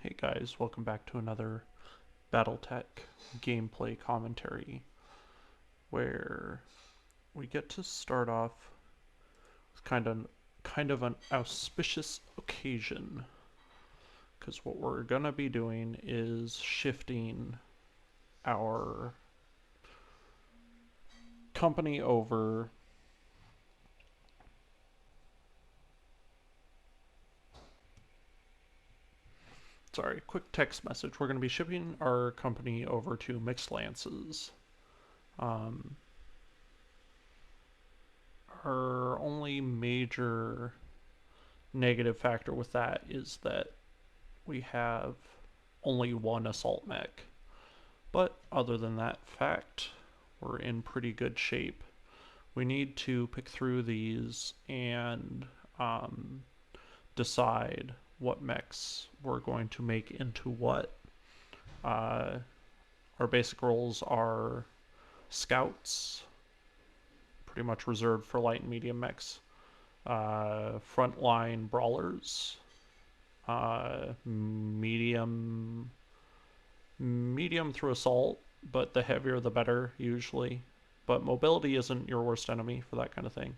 Hey guys, welcome back to another BattleTech gameplay commentary where we get to start off with kind of an auspicious occasion, because what we're gonna be doing is shifting our company over. Sorry, quick text message. We're going to be shipping our company over to Mixed Lances. Our only major negative factor with that is that we have only one assault mech. But other than that fact, we're in pretty good shape. We need to pick through these and decide what mechs we're going to make into what. Our basic roles are scouts, pretty much reserved for light and medium mechs, frontline brawlers, medium through assault, but the heavier the better usually. But mobility isn't your worst enemy for that kind of thing.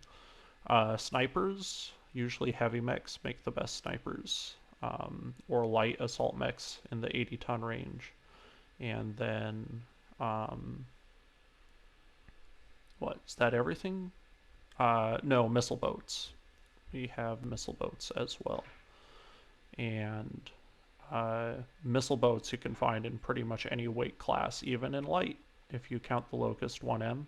Snipers, usually heavy mechs make the best snipers, or light assault mechs in the 80-ton range. And then, what, is that everything? No, missile boats. We have missile boats as well. And missile boats you can find in pretty much any weight class, even in light, if you count the Locust 1M.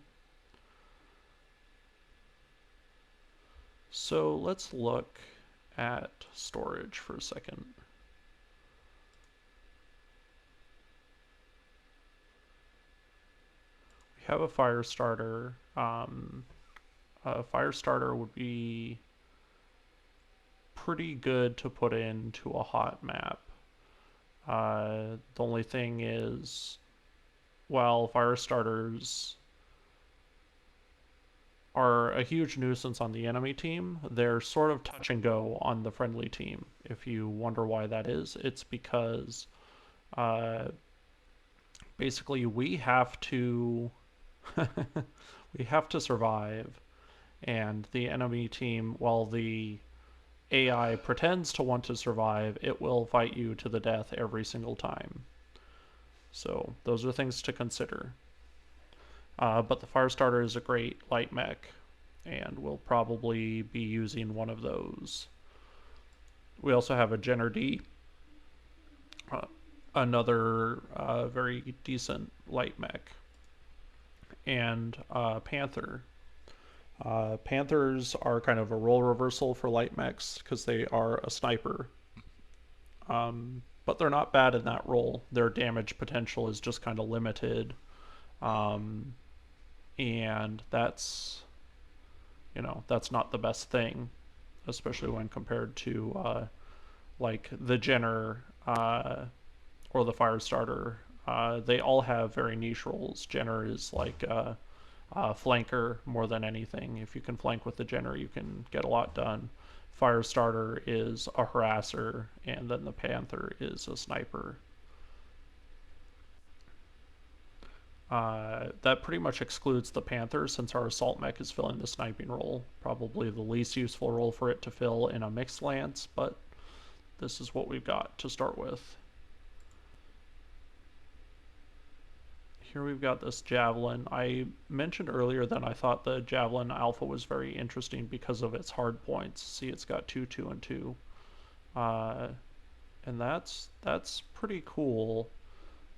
So let's look at storage for a second. We have a fire starter. A fire starter would be pretty good to put into a hot map. The only thing is, while fire starters are a huge nuisance on the enemy team, they're sort of touch and go on the friendly team. If you wonder why that is, it's because basically we have to we have to survive, and the enemy team, while the AI pretends to want to survive, it will fight you to the death every single time. So those are things to consider. But the Firestarter is a great light mech, and we'll probably be using one of those. We also have a Jenner D, another very decent light mech, and Panther. Panthers are kind of a role reversal for light mechs because they are a sniper. But they're not bad in that role. Their damage potential is just kind of limited. And that's, that's not the best thing, especially when compared to like the Jenner or the Firestarter. They all have very niche roles. Jenner is like flanker more than anything. If you can flank with the Jenner, you can get a lot done. Firestarter is a harasser, and then the Panther is a sniper. That pretty much excludes the Panther, since our assault mech is filling the sniping role. Probably the least useful role for it to fill in a mixed lance, but this is what we've got to start with. Here we've got this Javelin. I mentioned earlier that I thought the Javelin Alpha was very interesting because of its hard points. See, it's got 2, 2, and 2. And that's pretty cool,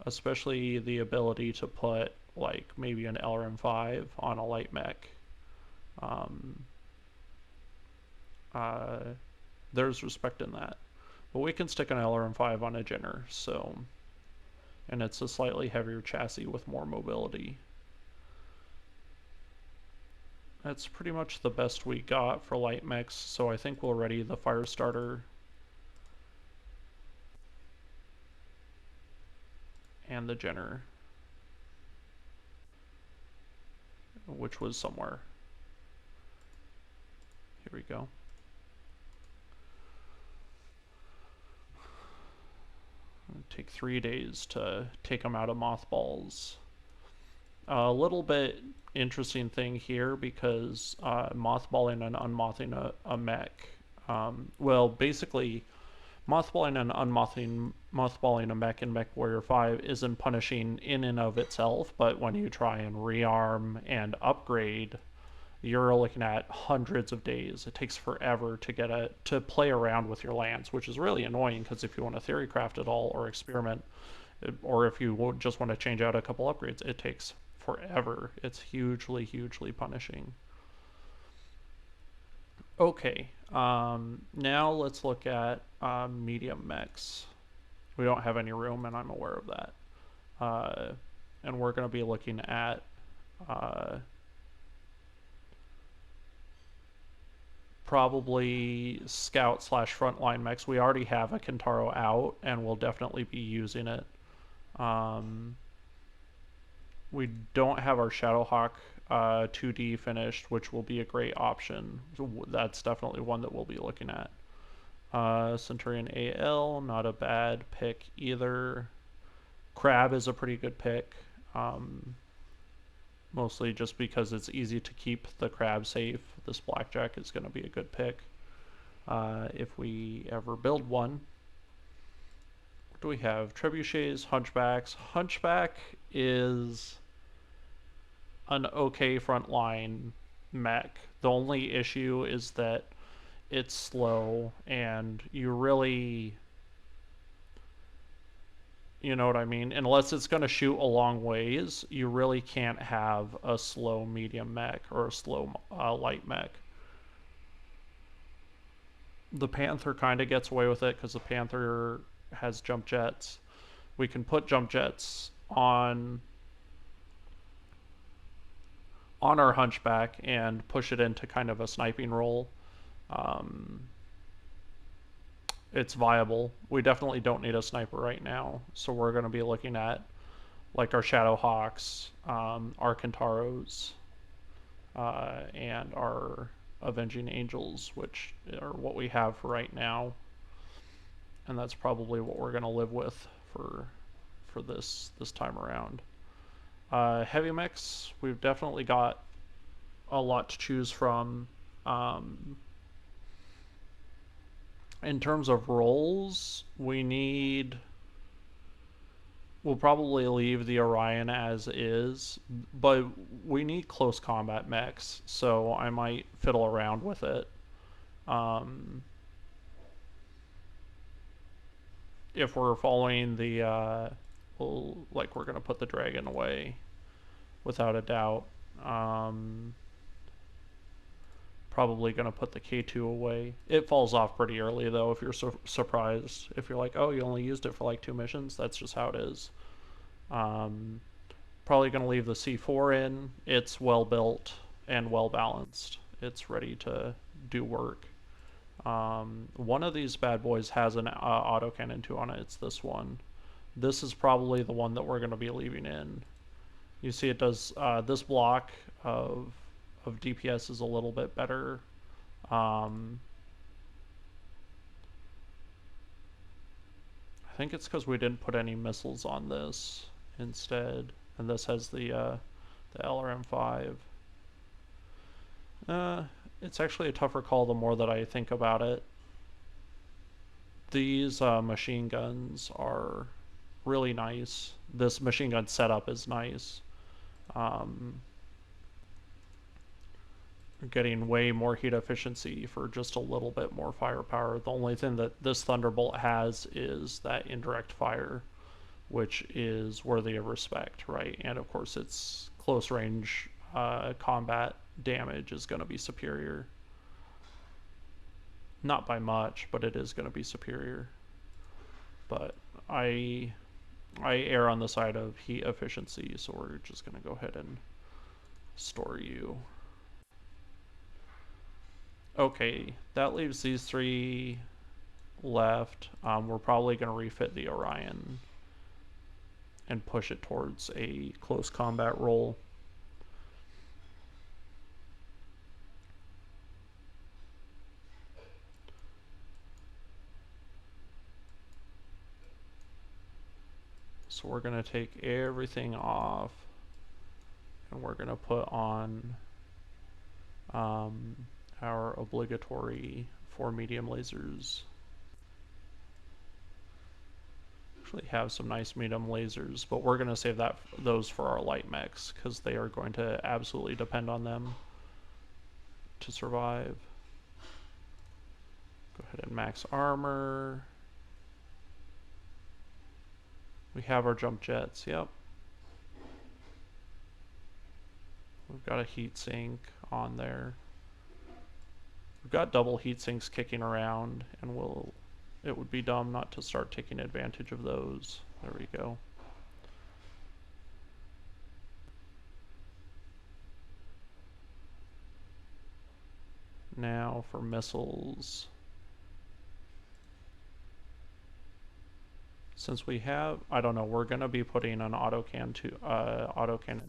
especially the ability to put like maybe an LRM5 on a light mech. There's respect in that. But we can stick an LRM5 on a Jenner, so... And it's a slightly heavier chassis with more mobility. That's pretty much the best we got for light mechs, so I think we'll ready the Firestarter and the Jenner, which was somewhere. Here we go. Take 3 days to take them out of mothballs. A little bit interesting thing here because mothballing and unmothing a mech. Well, basically, mothballing and mothballing a mech in MechWarrior 5 isn't punishing in and of itself, but when you try and rearm and upgrade, you're looking at hundreds of days. It takes forever to play around with your lands, which is really annoying because if you want to theorycraft at all or experiment, or if you just want to change out a couple upgrades, it takes forever. It's hugely, hugely punishing. Okay, now let's look at medium mechs. We don't have any room, and I'm aware of that. And we're going to be looking at probably scout / frontline mechs. We already have a Kentaro out, and we'll definitely be using it. We don't have our Shadowhawk 2D finished, which will be a great option. So that's definitely one that we'll be looking at. Centurion AL, not a bad pick either. Crab is a pretty good pick. Mostly just because it's easy to keep the crab safe. This blackjack is going to be a good pick if we ever build one. What do we have? Trebuchets, Hunchbacks. Hunchback is an okay frontline mech. The only issue is that it's slow and you really, you know what I mean? Unless it's going to shoot a long ways, you really can't have a slow medium mech or a slow light mech. The Panther kind of gets away with it because the Panther has jump jets. We can put jump jets on our Hunchback and push it into kind of a sniping role. It's viable. We definitely don't need a sniper right now, so we're going to be looking at like our Shadowhawks, our Kentaros, and our Avenging Angels, which are what we have for right now, and that's probably what we're going to live with for this time around. Heavy mechs, we've definitely got a lot to choose from. In terms of roles, we'll probably leave the Orion as is, but we need close combat mechs, so I might fiddle around with it. If we're following the, we're going to put the dragon away, without a doubt. Probably going to put the K2 away. It falls off pretty early, though, if you're surprised. If you're like, oh, you only used it for like 2 missions, that's just how it is. Probably going to leave the C4 in. It's well built and well balanced. It's ready to do work. One of these bad boys has an autocannon 2 on it. It's this one. This is probably the one that we're going to be leaving in. You see it does this block of DPS is a little bit better. I think it's because we didn't put any missiles on this instead, and this has the LRM-5. It's actually a tougher call the more that I think about it. These machine guns are really nice. This machine gun setup is nice. Getting way more heat efficiency for just a little bit more firepower. The only thing that this Thunderbolt has is that indirect fire, which is worthy of respect, right? And of course its close range combat damage is going to be superior. Not by much, but it is going to be superior. But I err on the side of heat efficiency, so we're just going to go ahead and store you. Okay, that leaves these 3 left. We're probably going to refit the Orion and push it towards a close combat role. So we're going to take everything off, and we're going to put on our obligatory 4 medium lasers. Actually have some nice medium lasers, but we're going to save those for our light mechs, because they are going to absolutely depend on them to survive. Go ahead and max armor. We have our jump jets, yep. We've got a heat sink on there. We've got double heat sinks kicking around, and it would be dumb not to start taking advantage of those. There we go. Now for missiles. Since we have, I don't know, we're gonna be putting an autocannon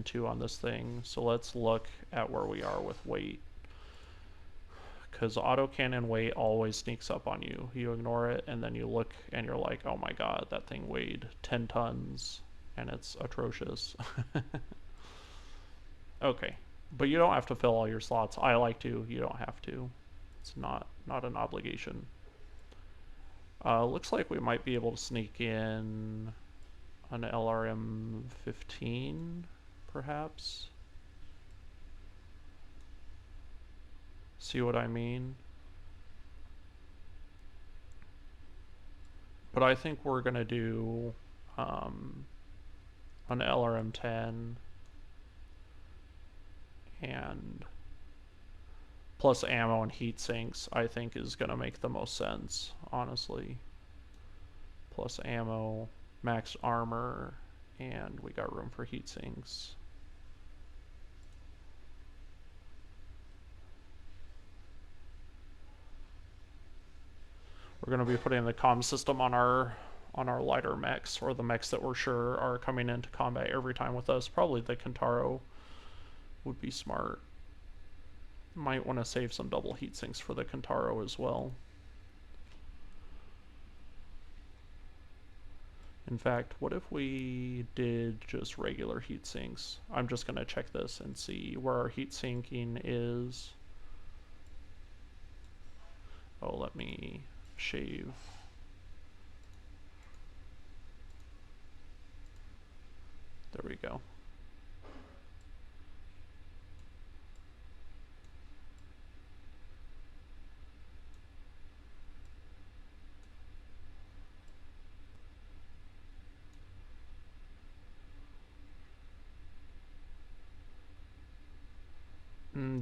2 on this thing. So let's look at where we are with weight. Because autocannon weight always sneaks up on you. You ignore it, and then you look, and you're like, oh my god, that thing weighed 10 tons, and it's atrocious. Okay, but you don't have to fill all your slots. I like to, you don't have to. It's not an obligation. Looks like we might be able to sneak in an LRM-15, perhaps. See what I mean? But I think we're gonna do an LRM-10 and plus ammo and heat sinks, I think is gonna make the most sense, honestly. Plus ammo, max armor, and we got room for heat sinks. We're going to be putting the comm system on our lighter mechs, or the mechs that we're sure are coming into combat every time with us. Probably the Kentaro would be smart. Might want to save some double heat sinks for the Kentaro as well. In fact, what if we did just regular heat sinks? I'm just going to check this and see where our heat sinking is. Oh, let me shave. There we go.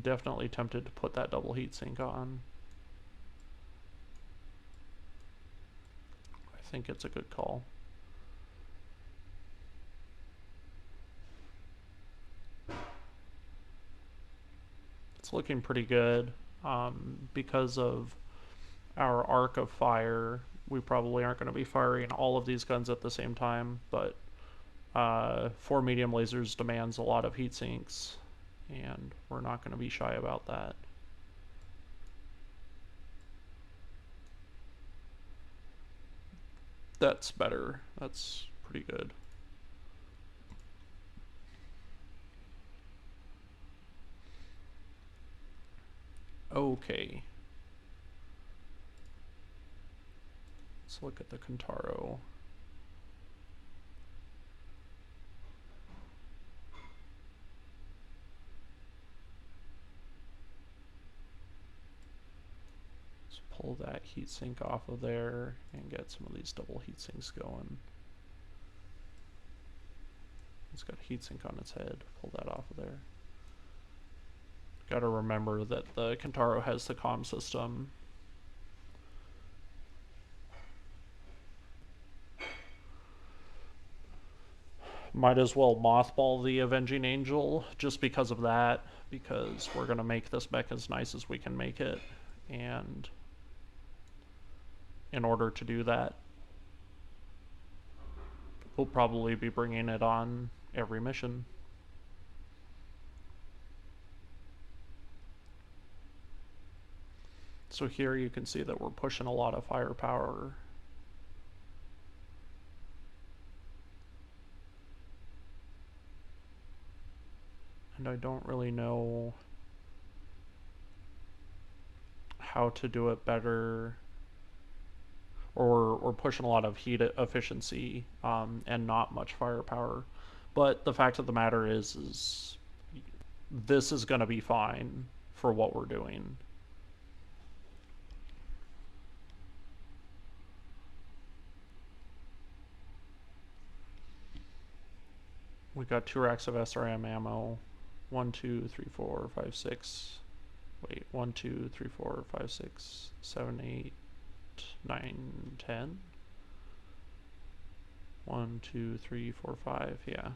Definitely tempted to put that double heatsink on. I think it's a good call. It's looking pretty good. Because of our arc of fire, we probably aren't going to be firing all of these guns at the same time, but 4 medium lasers demands a lot of heat sinks, and we're not going to be shy about that. That's better. That's pretty good. Okay. Let's look at the Kentaro. Let's pull that heatsink off of there and get some of these double heatsinks going. It's got a heatsink on its head. Pull that off of there. Gotta remember that the Kentaro has the comm system. Might as well mothball the Avenging Angel just because of that, because we're gonna make this mech as nice as we can make it, and in order to do that, we'll probably be bringing it on every mission. So here you can see that we're pushing a lot of firepower. and I don't really know how to do it better, or pushing a lot of heat efficiency and not much firepower. But the fact of the matter is this is going to be fine for what we're doing. We got 2 racks of SRM ammo. 1, 2, 3, 4, 5, 6. Wait, 1, 2, 3, 4, 5, 6, 7, 8, 9, 10. 1, 2, 3, 4, 5. Yeah,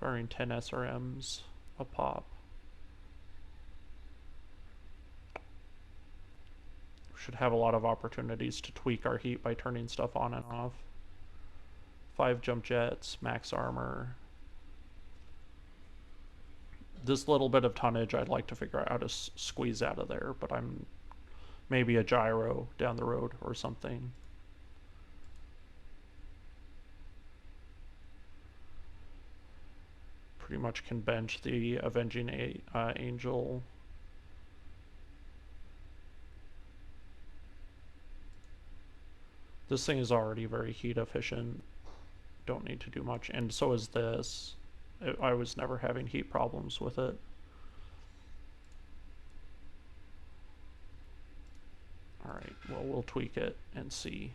firing 10 SRMs a pop. We should have a lot of opportunities to tweak our heat by turning stuff on and off. 5 jump jets, max armor. This little bit of tonnage I'd like to figure out how to squeeze out of there, but I'm maybe a gyro down the road or something. Pretty much can bench the Avenging Angel. This thing is already very heat efficient. Don't need to do much, and so is this. I was never having heat problems with it. Alright, well, we'll tweak it and see.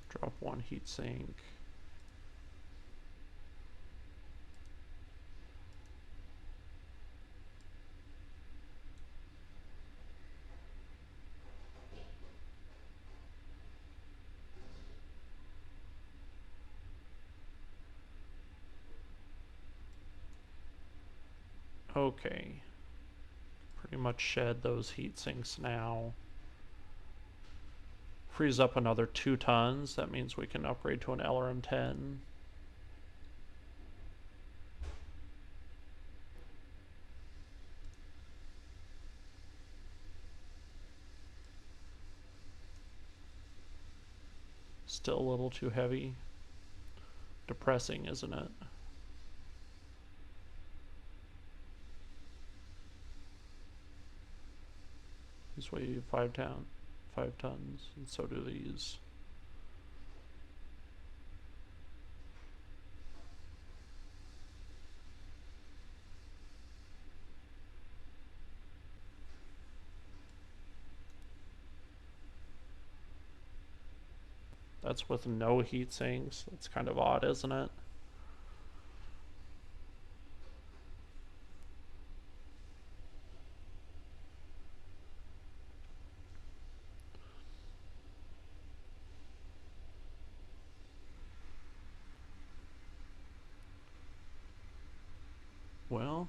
Drop 1 heatsink. Okay, pretty much shed those heat sinks now. Frees up another 2 tons. That means we can upgrade to an LRM-10. Still a little too heavy. Depressing, isn't it? These weigh 5 tons, and so do these. That's with no heat sinks. That's kind of odd, isn't it? Well,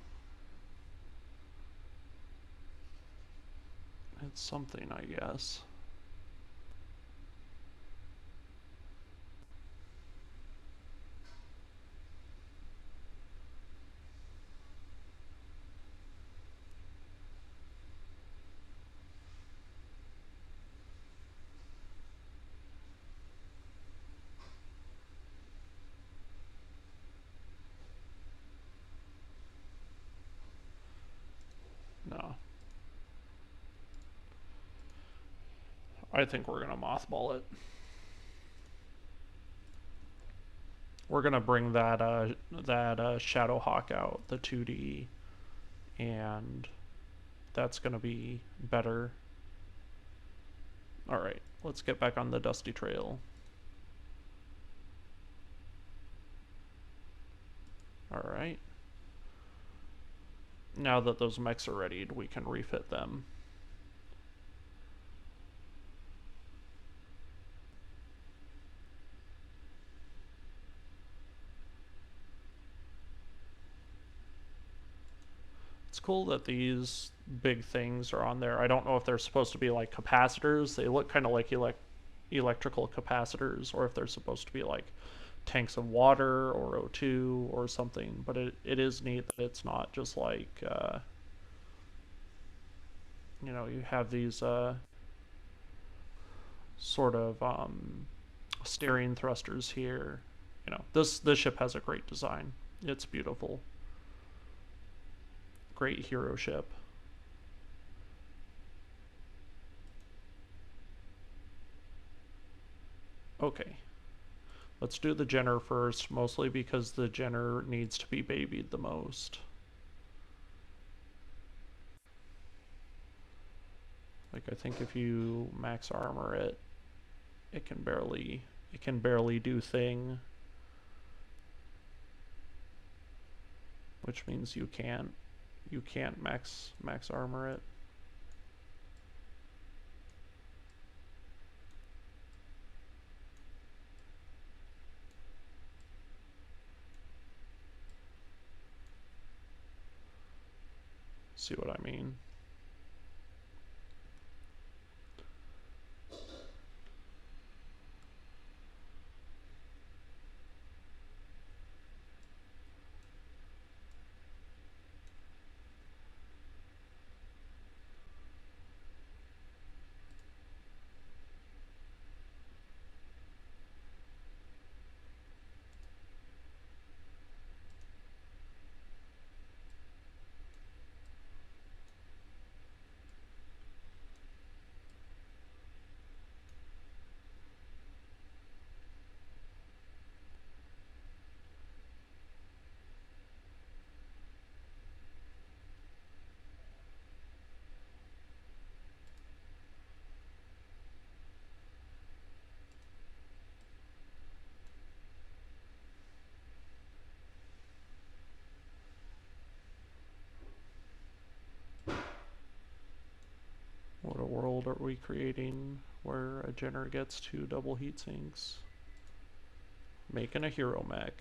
it's something, I guess. No. I think we're gonna mothball it. We're gonna bring that Shadowhawk out, the 2D, and that's gonna be better. Alright, let's get back on the dusty trail. Alright. Now that those mechs are readied, we can refit them. It's cool that these big things are on there. I don't know if they're supposed to be like capacitors. They look kind of like electrical capacitors, or if they're supposed to be like tanks of water or O2 or something. But it is neat that it's not just like you know, you have these sort of steering thrusters here. You know, this ship has a great design. It's beautiful. Great hero ship. Okay. Let's do the Jenner first, mostly because the Jenner needs to be babied the most. Like, I think if you max armor it, it can barely do thing. Which means you can't max armor it. See what I mean? What a world are we creating where a Jenner gets 2 double heat sinks? Making a hero mech.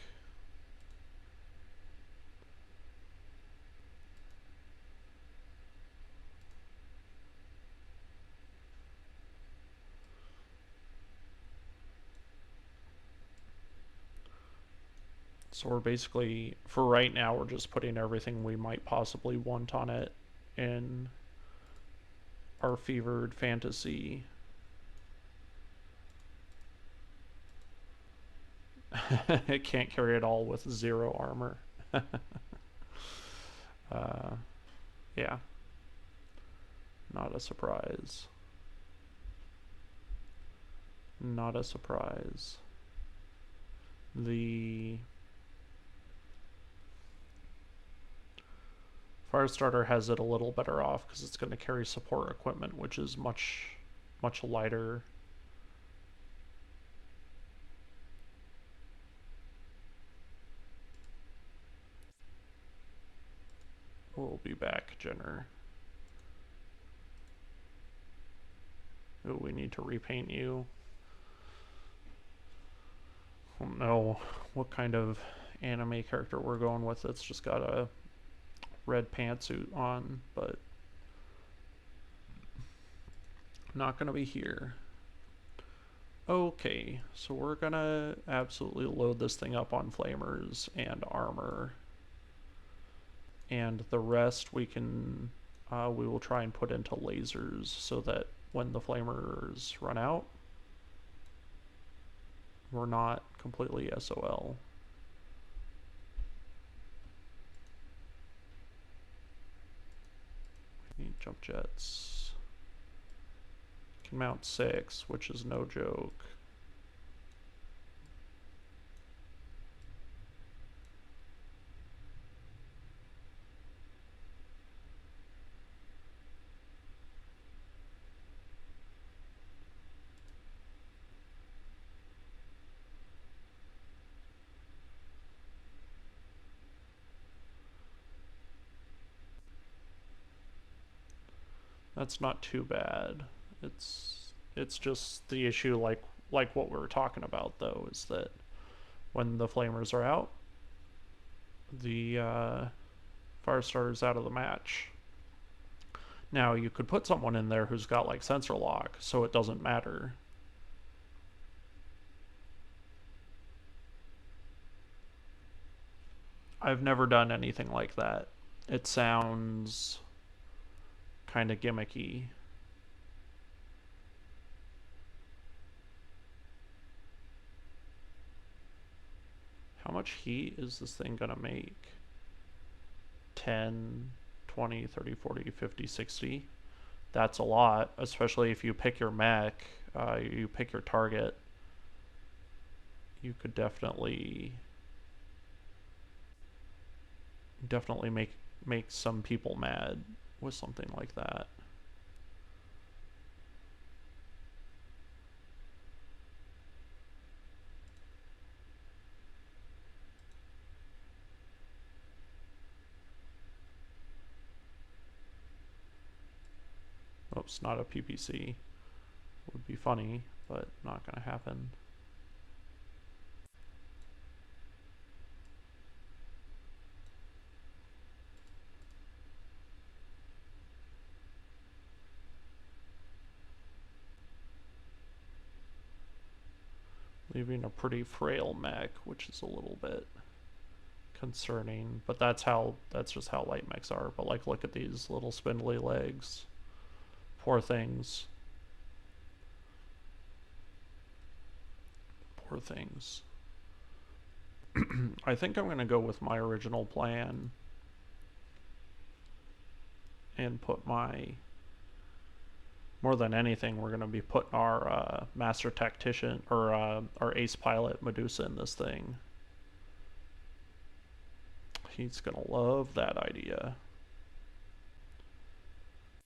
So we're basically, for right now, we're just putting everything we might possibly want on it in our fevered fantasy. It can't carry it all with 0 armor. Yeah. Not a surprise. Not a surprise. The Firestarter has it a little better off because it's going to carry support equipment, which is much lighter. We'll be back, Jenner. Oh, we need to repaint you. I don't know what kind of anime character we're going with that's just got a red pantsuit on, but not gonna be here. Okay, so we're gonna absolutely load this thing up on flamers and armor, and the rest we will try and put into lasers so that when the flamers run out, we're not completely SOL. We need jump jets. Can mount 6, which is no joke. That's not too bad. It's just the issue, like what we were talking about though, is that when the flamers are out, the Firestarter's out of the match. Now you could put someone in there who's got like sensor lock, so it doesn't matter. I've never done anything like that. It sounds kind of gimmicky. How much heat is this thing gonna make? 10, 20, 30, 40, 50, 60. That's a lot, especially if you pick your mech, you pick your target. You could definitely make some people mad with something like that. Oops, not a PPC. Would be funny, but not gonna happen. Leaving a pretty frail mech, which is a little bit concerning, but that's just how light mechs are. But like, look at these little spindly legs. Poor things. Poor things. I think I'm going to go with my original plan and put my... More than anything, we're going to be putting our Master Tactician, or our Ace Pilot Medusa in this thing. He's going to love that idea.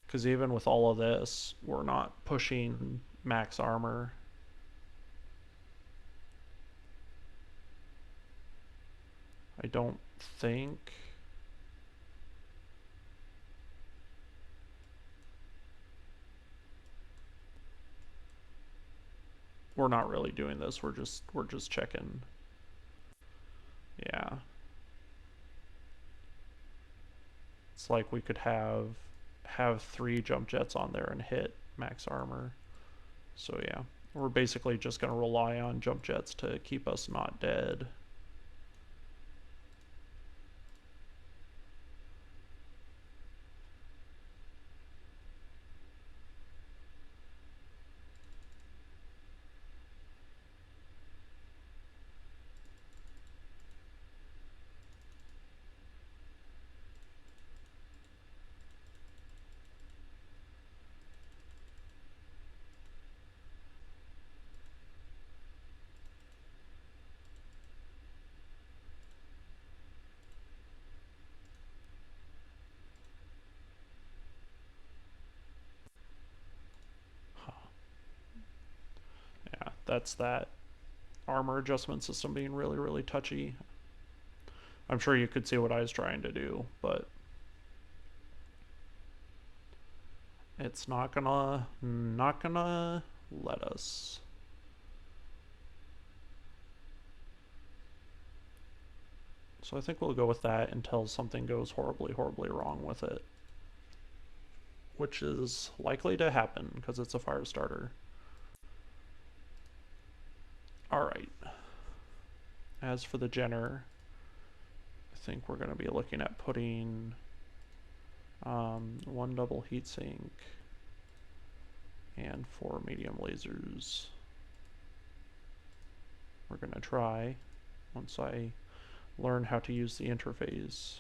Because even with all of this, we're not pushing max armor. I don't think. We're not really doing this. We're just checking. Yeah. It's like we could have 3 jump jets on there and hit max armor. So yeah, we're basically just going to rely on jump jets to keep us not dead. That's that armor adjustment system being really, really touchy. I'm sure you could see what I was trying to do, but it's not gonna let us. So I think we'll go with that until something goes horribly, horribly wrong with it, which is likely to happen because it's a fire starter. Alright. As for the Jenner, I think we're going to be looking at putting 1 double heatsink and 4 medium lasers. We're going to try once I learn how to use the interface.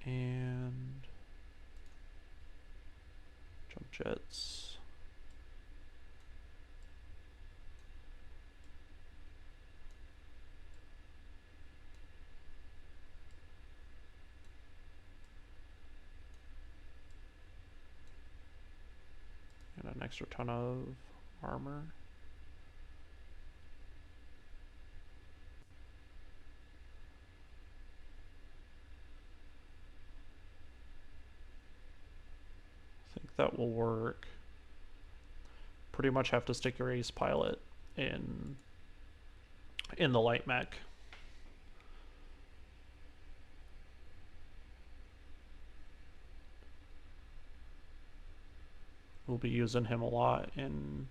And jump jets. And an extra ton of armor. I think that will work. Pretty much have to stick your Ace Pilot in the light mech. We'll be using him a lot in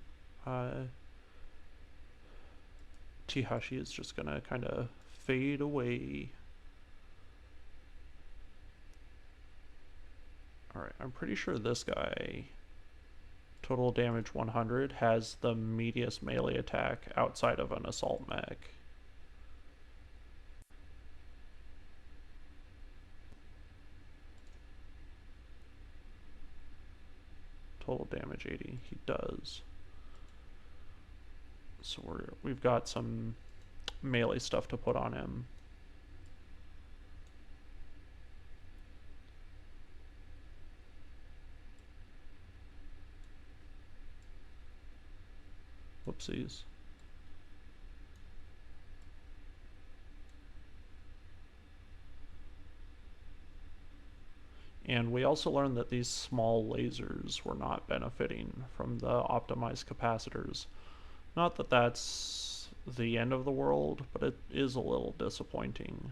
Teehashee is just gonna kind of fade away. Alright, I'm pretty sure this guy, total damage 100, has the meatiest melee attack outside of an assault mech. Total damage 80, he does. So we've got some melee stuff to put on him. Whoopsies. And we also learned that these small lasers were not benefiting from the optimized capacitors. Not that that's the end of the world, but it is a little disappointing.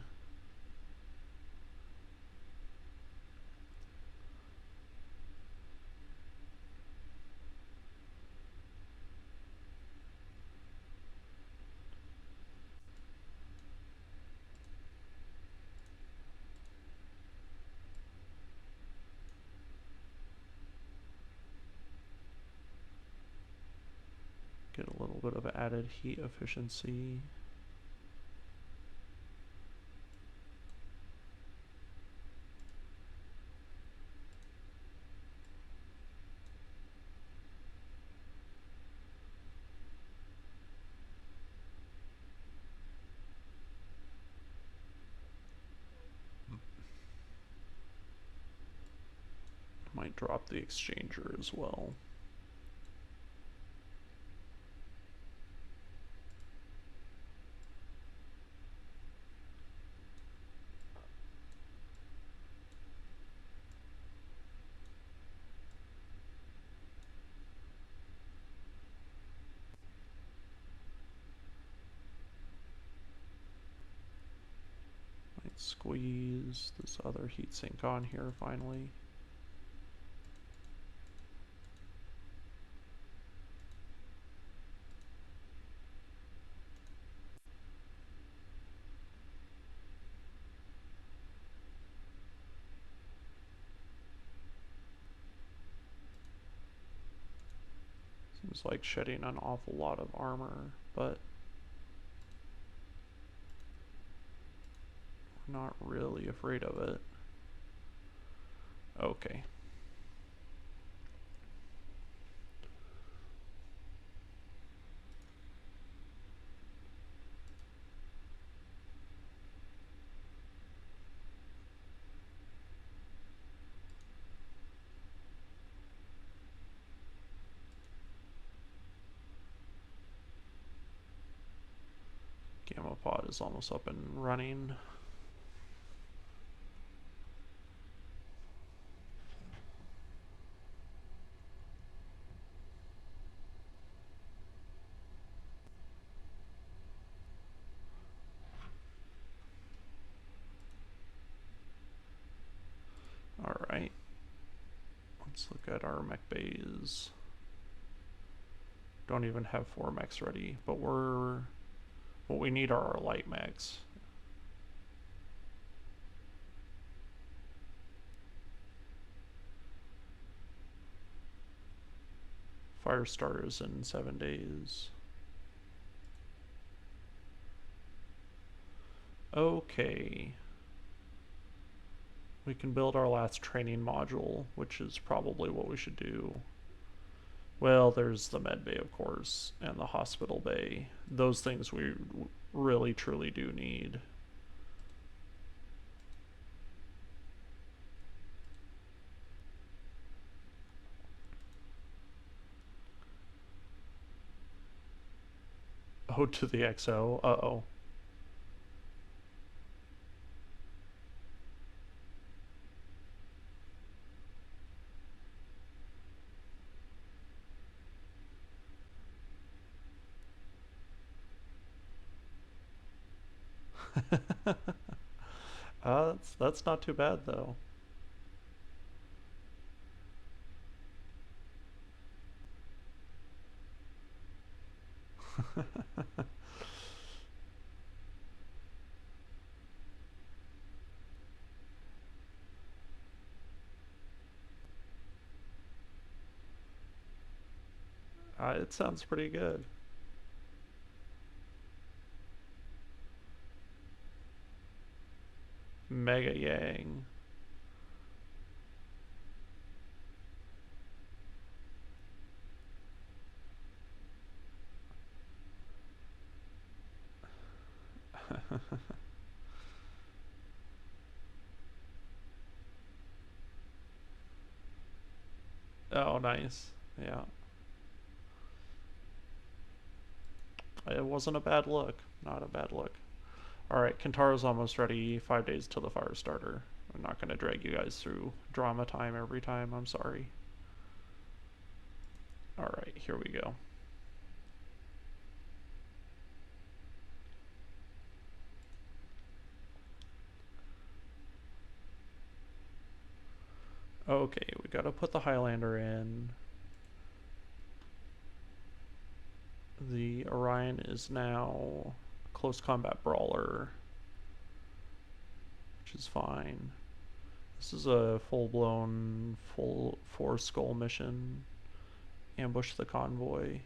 Get a little bit of added heat efficiency. Might drop the exchanger as well. Might squeeze this other heatsink on here finally. Seems like shedding an awful lot of armor, but we're not really afraid of it. Okay. Gamma pod is almost up and running. Alright. Let's look at our mech bays. Don't even have 4 mechs ready, but what we need are our light mechs. Firestarters in 7 days. Okay. We can build our last training module, which is probably what we should do. Well, there's the med bay, of course, and the hospital bay. Those things we really, truly do need. Oh, to the XO. Uh-oh. That's not too bad though. It sounds pretty good. Mega Yang. Oh, nice. Yeah. It wasn't a bad look. Not a bad look. Alright, Kintaro's almost ready. 5 days till the fire starter. I'm not going to drag you guys through drama time every time. I'm sorry. Alright, here we go. Okay, we gotta put the Highlander in. The Orion is now close combat brawler, which is fine. This is a full-blown, full 4-skull mission. Ambush the convoy.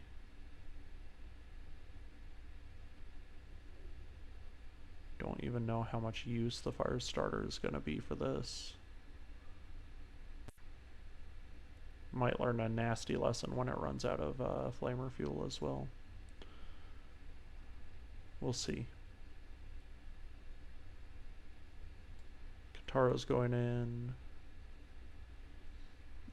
Don't even know how much use the fire starter is going to be for this. Might learn a nasty lesson when it runs out of flamer fuel as well. We'll see. Kataro's going in.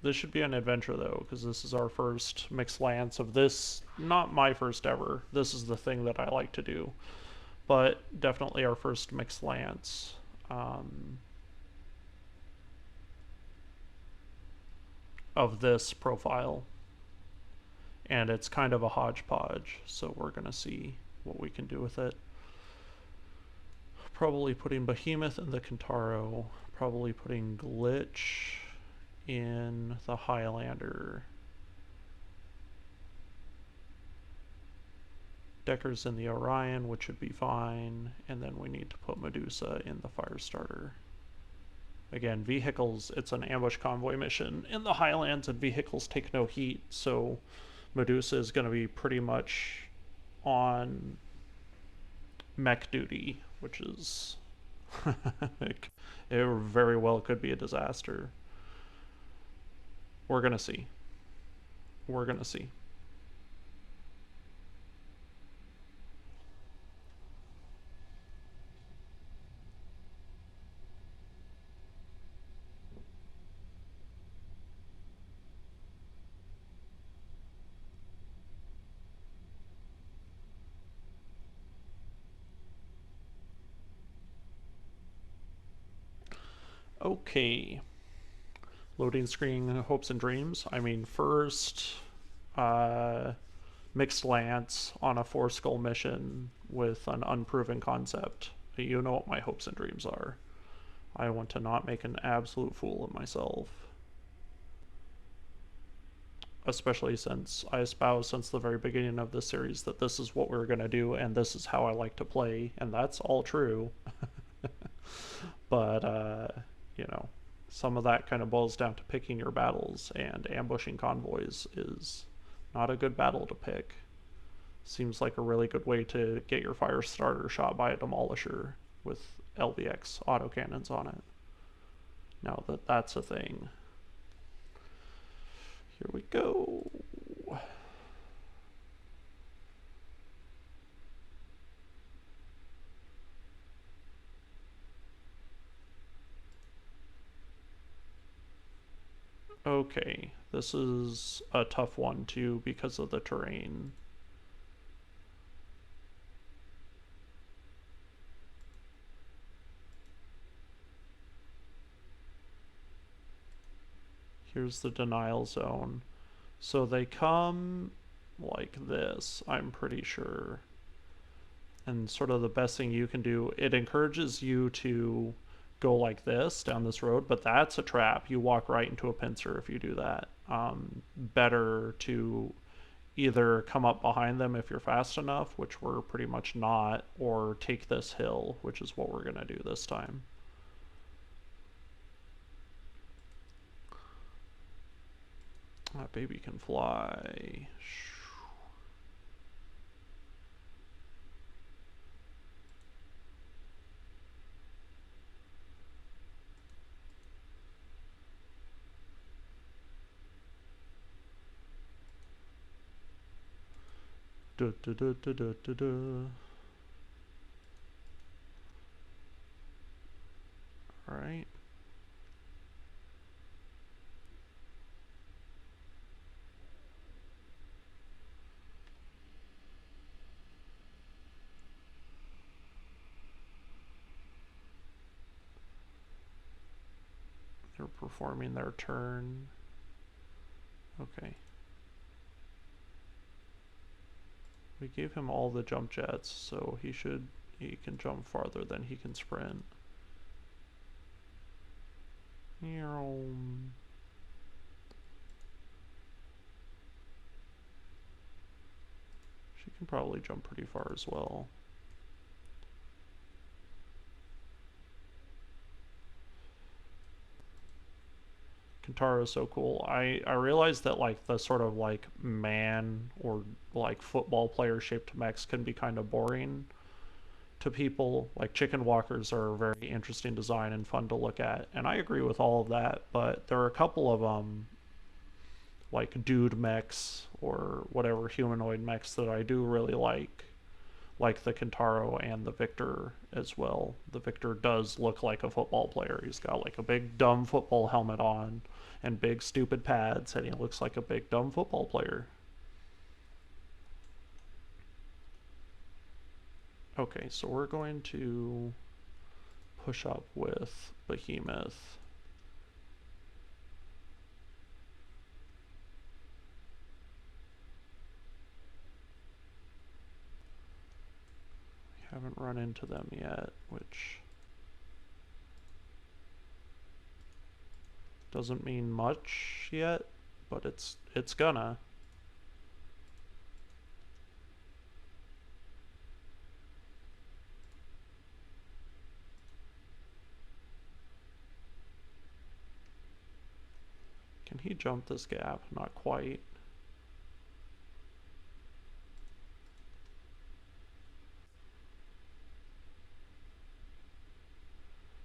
This should be an adventure though, because this is our first mixed lance of this. Not my first ever. This is the thing that I like to do. But definitely our first mixed lance. Of this profile. And it's kind of a hodgepodge, so we're going to see what we can do with it. Probably putting Behemoth in the Kintaro. Probably putting Glitch in the Highlander. Decker's in the Orion, which should be fine. And then we need to put Medusa in the Firestarter. Again, vehicles, it's an ambush convoy mission. In the Highlands, and vehicles take no heat, so Medusa is going to be pretty much on mech duty, which is... it very well could be a disaster. We're going to see. We're going to see. Okay. Loading screen, hopes and dreams. I mean, first, mixed lance on a 4-skull mission with an unproven concept. You know what my hopes and dreams are. I want to not make an absolute fool of myself. Especially since I espoused since the very beginning of this series that this is what we're going to do and this is how I like to play, and that's all true. But, you know, some of that kind of boils down to picking your battles, and ambushing convoys is not a good battle to pick. Seems like a really good way to get your fire starter shot by a demolisher with LVX autocannons on it. Now that that's a thing. Here we go. Okay, this is a tough one too because of the terrain. Here's the denial zone. So they come like this, I'm pretty sure. And sort of the best thing you can do, it encourages you to go like this down this road, but that's a trap. You walk right into a pincer if you do that. Better to either come up behind them if you're fast enough, which we're pretty much not, or take this hill, which is what we're going to do this time. That baby can fly. Du, du, du, du, du, du, du. All right. They're performing their turn. Okay. We gave him all the jump jets, so he can jump farther than he can sprint. She can probably jump pretty far as well. Kintaro is so cool. I realized that like the sort of like man or like football player shaped mechs can be kind of boring to people. Like chicken walkers are a very interesting design and fun to look at, and I agree with all of that. But there are a couple of like dude mechs or whatever humanoid mechs that I do really like the Kintaro and the Victor as well. The Victor does look like a football player. He's got like a big dumb football helmet on and big stupid pads, and he looks like a big dumb football player. Okay, so we're going to push up with Behemoth. We haven't run into them yet, which doesn't mean much yet, but it's gonna. Can he jump this gap? Not quite.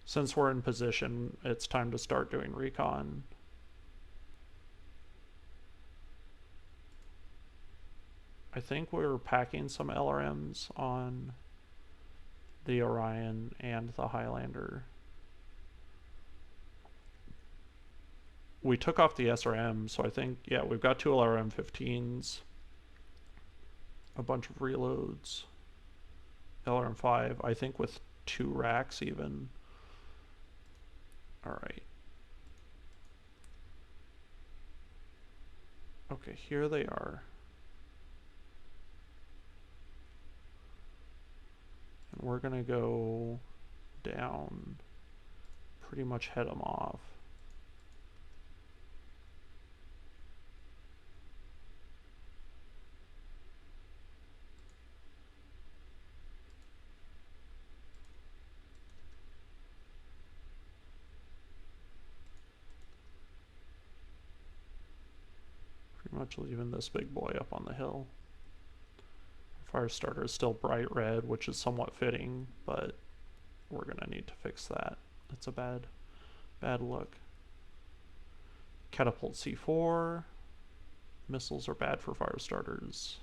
Since we're in position, it's time to start doing recon. I think we're packing some LRMs on the Orion and the Highlander. We took off the SRM, so I think, yeah, we've got 2 LRM-15s, a bunch of reloads, LRM-5, I think with 2 racks even. Alright. Okay, here they are. And we're gonna go down, pretty much head them off. Pretty much leaving this big boy up on the hill. Firestarter is still bright red, which is somewhat fitting, but we're gonna need to fix that. That's a bad look. Catapult C4. Missiles are bad for fire starters.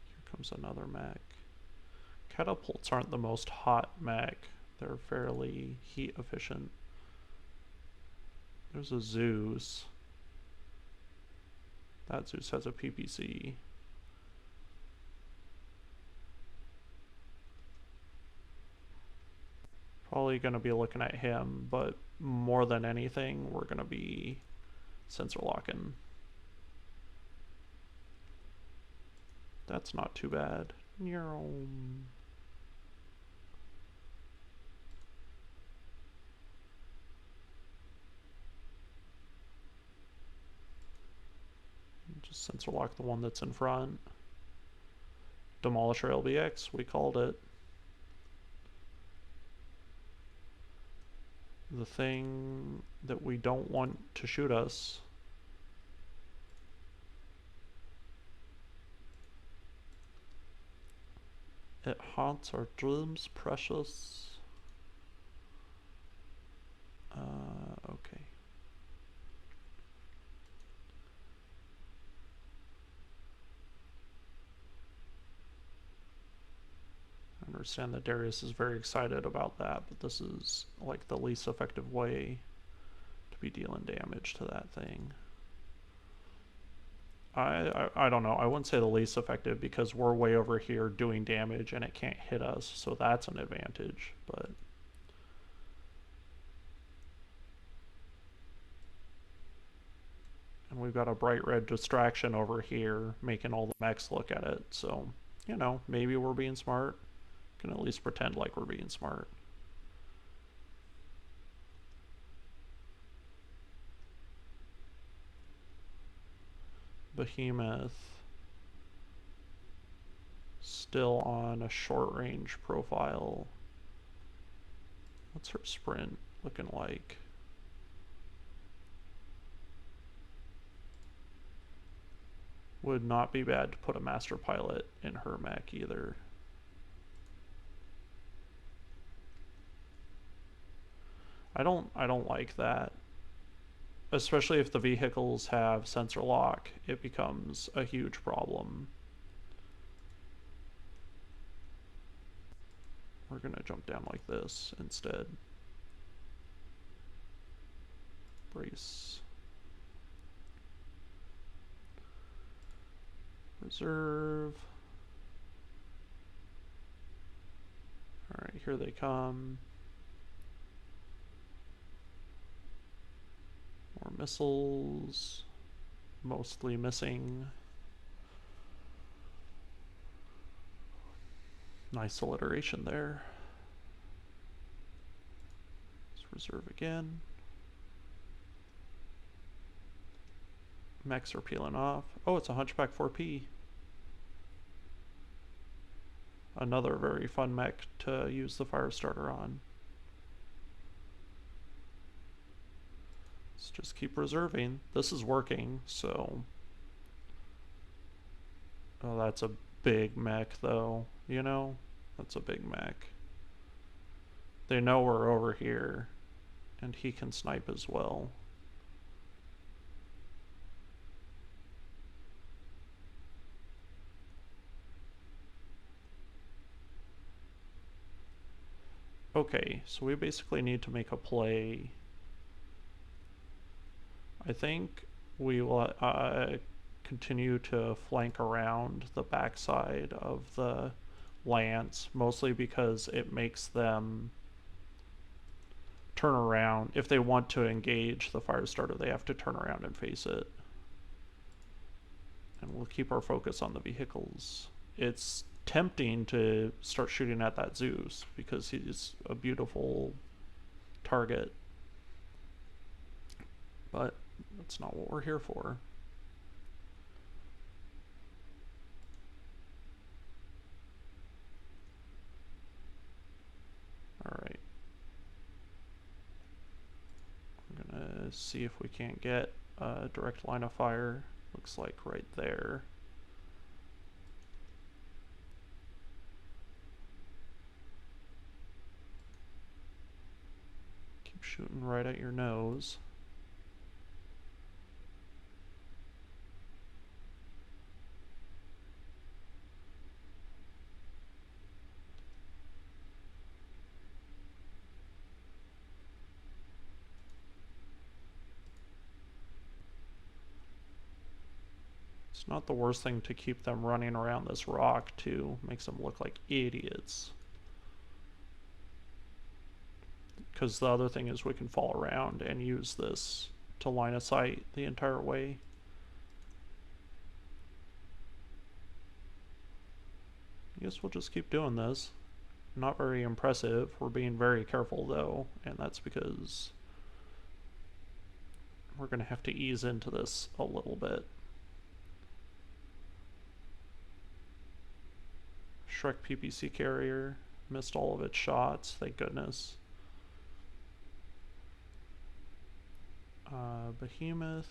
Here comes another mech. Catapults aren't the most hot mech. They're fairly heat efficient. There's a Zeus. That Zeus has a PPC. Probably going to be looking at him, but more than anything, we're going to be sensor locking. That's not too bad. Just sensor lock the one that's in front. Demolisher LBX, we called it. The thing that we don't want to shoot us. It haunts our dreams, precious. Okay. I understand that Darius is very excited about that, but this is like the least effective way to be dealing damage to that thing. I don't know. I wouldn't say the least effective because we're way over here doing damage and it can't hit us, so that's an advantage, but... And we've got a bright red distraction over here making all the mechs look at it, so, you know, maybe we're being smart. Can at least pretend like we're being smart. Behemoth still on a short range profile. What's her sprint looking like? Would not be bad to put a master pilot in her mech either. I don't like that. Especially if the vehicles have sensor lock, it becomes a huge problem. We're gonna jump down like this instead. Brace. Reserve. Alright, here they come. More missiles. Mostly missing. Nice alliteration there. Let's reserve again. Mechs are peeling off. Oh, it's a Hunchback 4P. Another very fun mech to use the fire starter on. Let's just keep reserving. This is working, so... Oh, that's a big mech, though. You know? That's a big mech. They know we're over here, and he can snipe as well. Okay, so we basically need to make a play. I think we will continue to flank around the backside of the lance, mostly because it makes them turn around. If they want to engage the fire starter, they have to turn around and face it. And we'll keep our focus on the vehicles. It's tempting to start shooting at that Zeus because he's a beautiful target, but that's not what we're here for. Alright. I'm gonna see if we can't get a direct line of fire. Looks like right there. Keep shooting right at your nose. It's not the worst thing to keep them running around this rock too. Makes them look like idiots. Because the other thing is we can fall around and use this to line of sight the entire way. I guess we'll just keep doing this. Not very impressive. We're being very careful though, and that's because we're going to have to ease into this a little bit. Shrek PPC carrier missed all of its shots, thank goodness. Behemoth.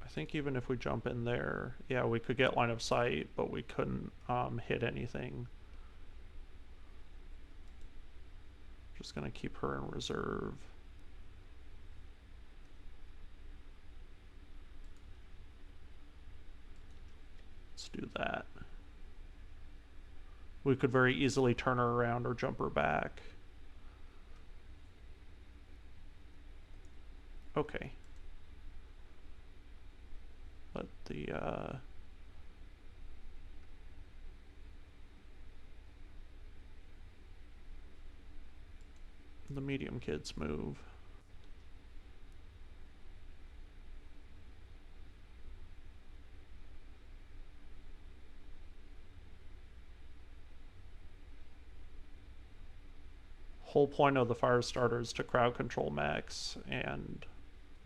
I think even if we jump in there, yeah, we could get line of sight, but we couldn't hit anything. Just gonna keep her in reserve. Let's do that. We could very easily turn her around or jump her back. Okay. Let the medium kids move. Whole point of the fire starter is to crowd control mechs, and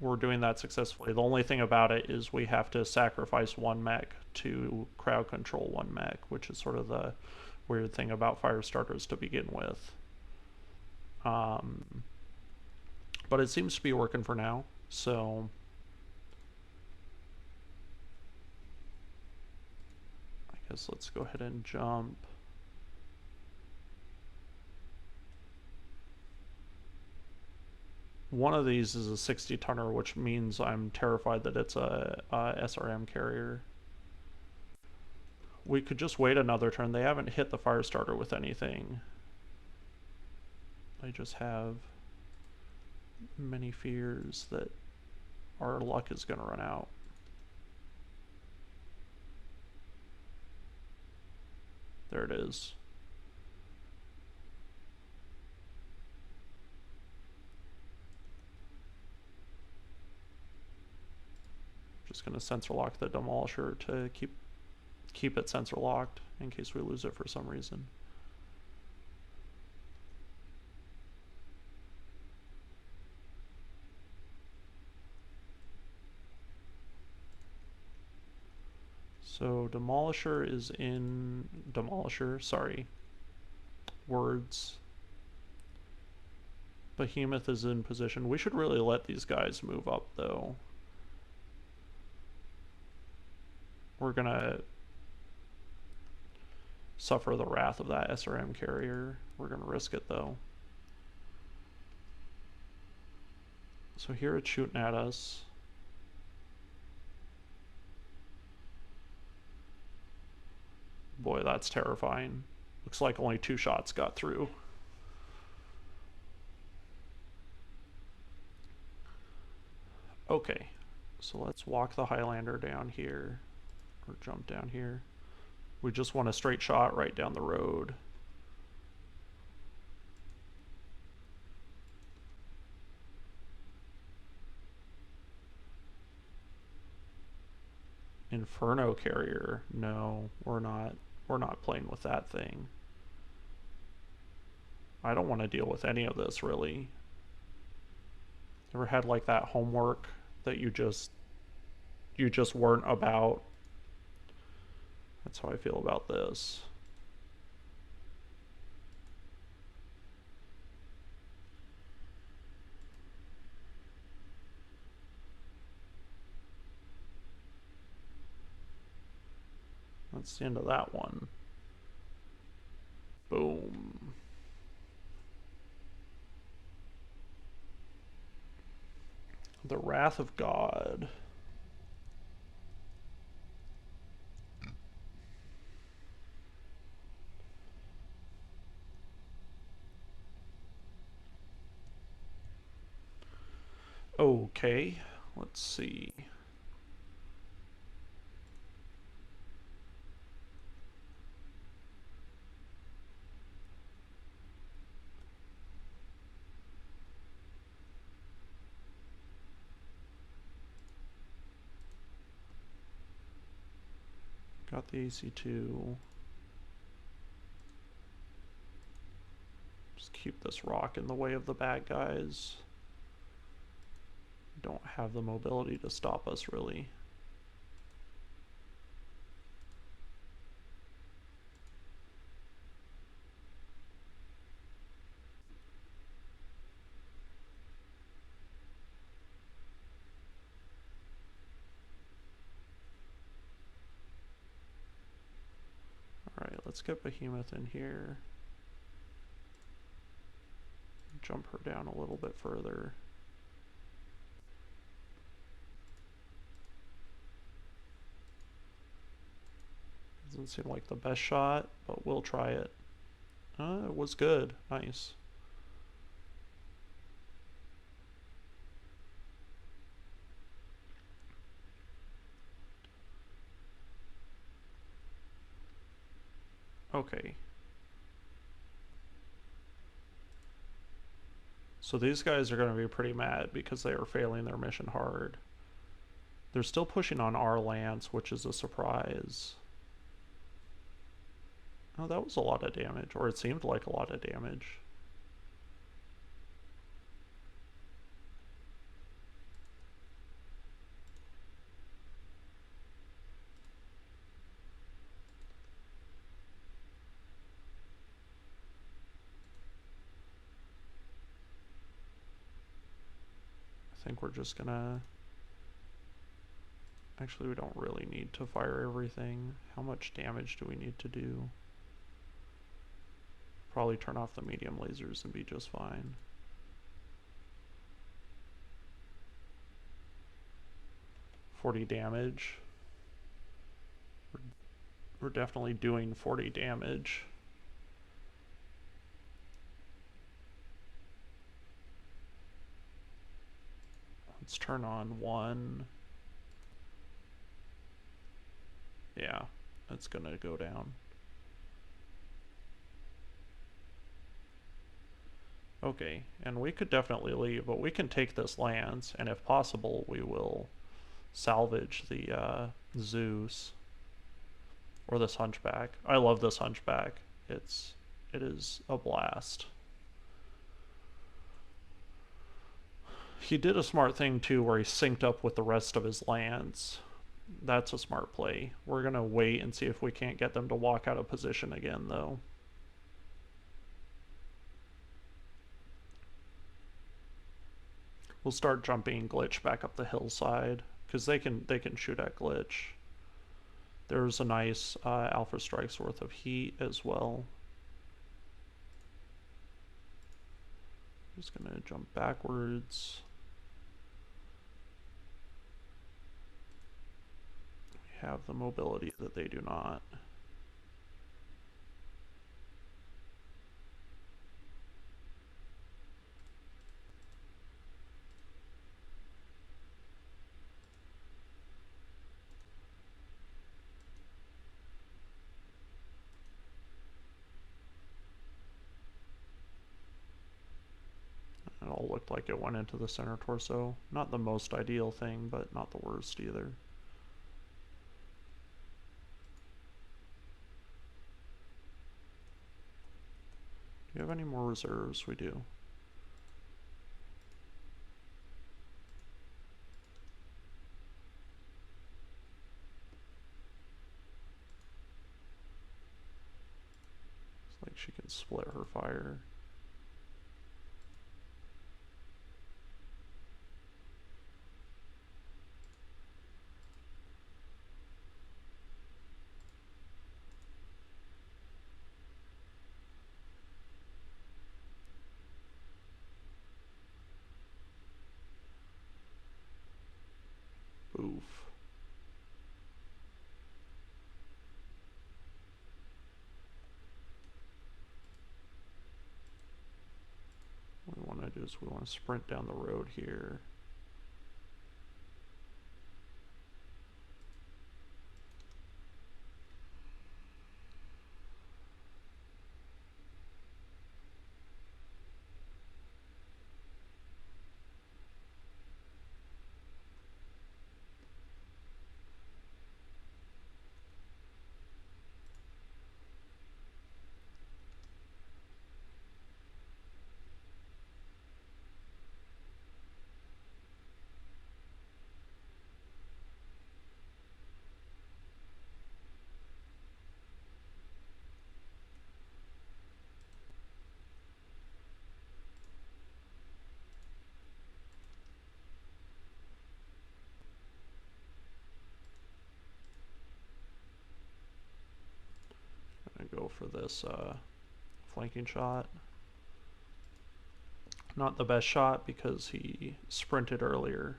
we're doing that successfully. The only thing about it is we have to sacrifice one mech to crowd control one mech, which is sort of the weird thing about fire starters to begin with. But it seems to be working for now, so I guess let's go ahead and jump. One of these is a 60-tonner, which means I'm terrified that it's a SRM carrier. We could just wait another turn. They haven't hit the fire starter with anything. I just have many fears that our luck is going to run out. There it is. Just going to sensor lock the Demolisher to keep it sensor locked in case we lose it for some reason. So Demolisher is in Demolisher, sorry. Words. Behemoth is in position. We should really let these guys move up though. We're gonna suffer the wrath of that SRM carrier. We're gonna risk it though. So here it's shooting at us. Boy, that's terrifying. Looks like only 2 shots got through. Okay, so let's walk the Highlander down here. Or jump down here. We just want a straight shot right down the road. Inferno carrier. No, we're not playing with that thing. I don't want to deal with any of this really. Ever had like that homework that you just weren't about? That's how I feel about this. That's the end of that one. Boom. The Wrath of God. Okay, let's see. Got the AC2. Just keep this rock in the way of the bad guys. Don't have the mobility to stop us really. Alright, let's get Behemoth in here. jump her down a little bit further. Doesn't seem like the best shot, but we'll try it. It was good. Nice. Okay. So these guys are going to be pretty mad because they are failing their mission hard. They're still pushing on our lance, which is a surprise. Oh, that was a lot of damage, or it seemed like a lot of damage. I think we're just gonna... Actually, we don't really need to fire everything. How much damage do we need to do? Probably turn off the medium lasers and be just fine. $40 damage. We're definitely doing 40 damage. Let's turn on one. Yeah, it's gonna go down. Okay, and we could definitely leave, but we can take this lance, and if possible, we will salvage the Zeus. Or this Hunchback. I love this Hunchback. It is a blast. He did a smart thing too where he synced up with the rest of his lance. That's a smart play. We're gonna wait and see if we can't get them to walk out of position again though. We'll start jumping Glitch back up the hillside because they can shoot at Glitch. There's a nice Alpha Strike's worth of heat as well. Just gonna jump backwards. We have the mobility that they do not. It all looked like it went into the center torso. Not the most ideal thing, but not the worst either. Do you have any more reserves? We do. It's like she can split her fire. Oof. What we want to do is we want to sprint down the road here. Go for this flanking shot. Not the best shot because he sprinted earlier.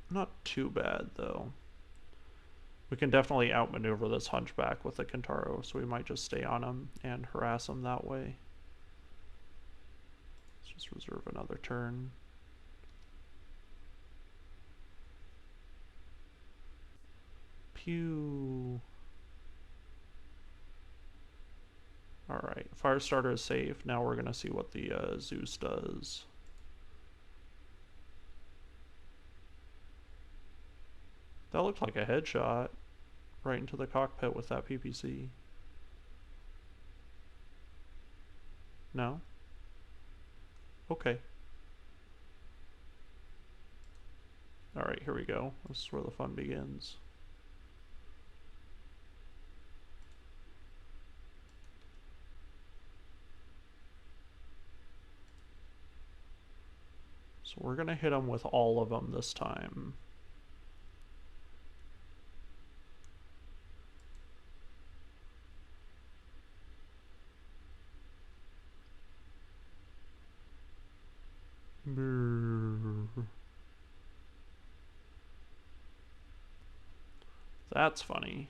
Not too bad, though. We can definitely outmaneuver this hunchback with the Kintaro, so we might just stay on him and harass him that way. Let's just reserve another turn. Pew. Alright, Firestarter is safe. Now we're going to see what the Zeus does. That looked like a headshot right into the cockpit with that PPC. No? Okay. Alright, here we go. This is where the fun begins. So we're going to hit them with all of them this time. That's funny.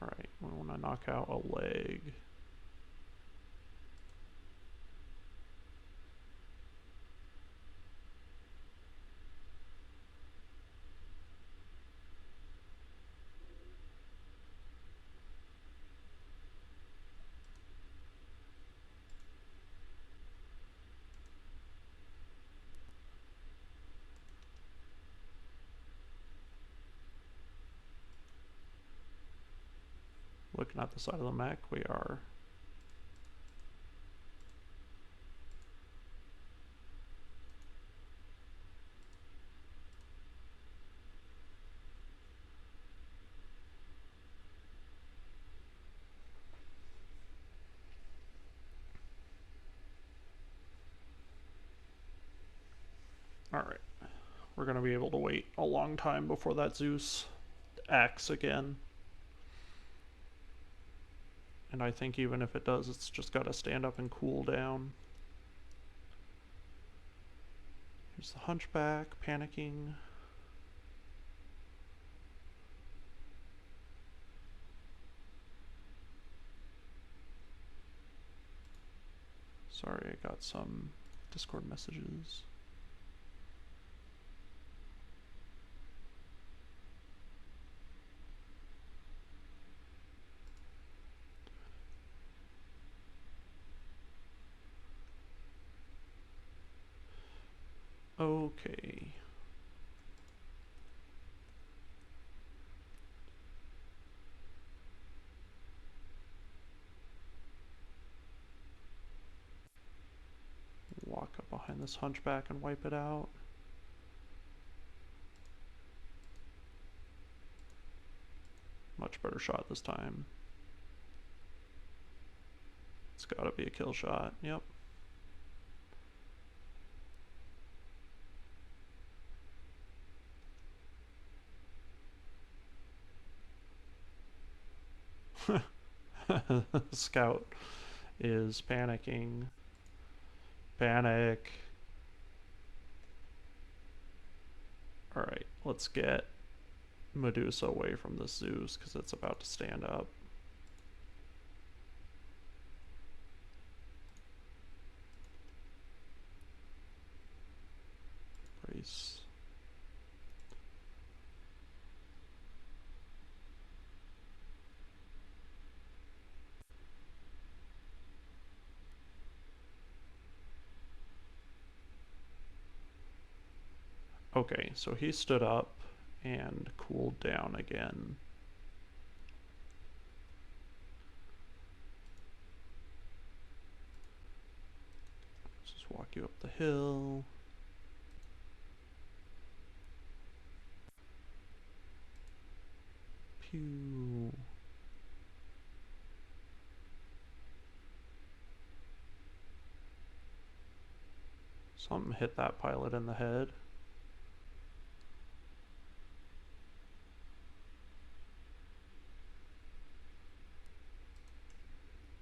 Alright, we want to knock out a leg. Looking at the side of the mech, we are. Alright, we're going to be able to wait a long time before that Zeus acts again. And I think even if it does, it's just got to stand up and cool down. Here's the hunchback, panicking. Sorry, I got some Discord messages. Okay. Walk up behind this hunchback and wipe it out. Much better shot this time. It's gotta be a kill shot, yep. Scout is panicking. Panic. Alright, let's get Medusa away from the Zeus because it's about to stand up. Brace. Okay, so he stood up and cooled down again. Let's just walk you up the hill. Pew. Something hit that pilot in the head.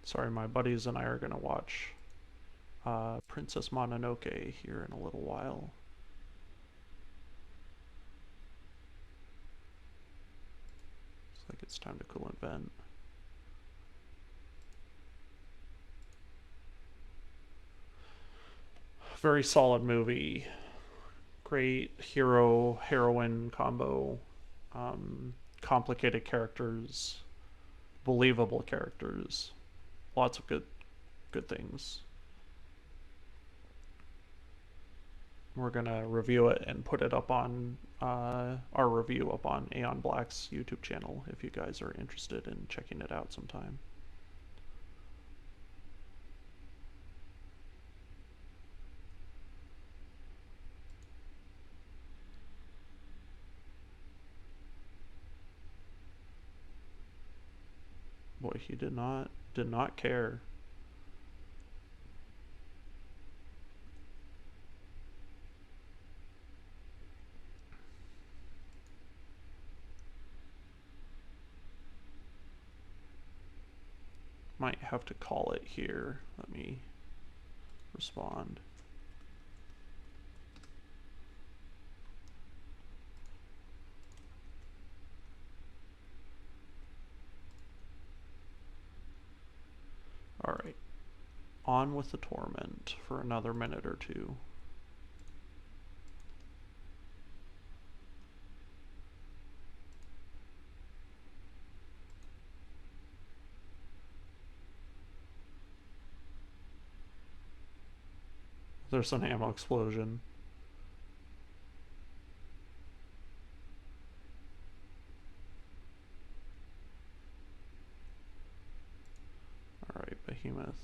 Sorry, my buddies and I are going to watch Princess Mononoke here in a little while. Looks like it's time to coolant vent. Very solid movie. Great hero-heroine combo. Complicated characters. Believable characters. Lots of good things. We're gonna review it and put it up on our review up on Aeon Black's YouTube channel if you guys are interested in checking it out sometime. Boy, he did not care. Might have to call it here. Let me respond. All right, on with the torment for another minute or two. There's an ammo explosion. All right, Behemoth.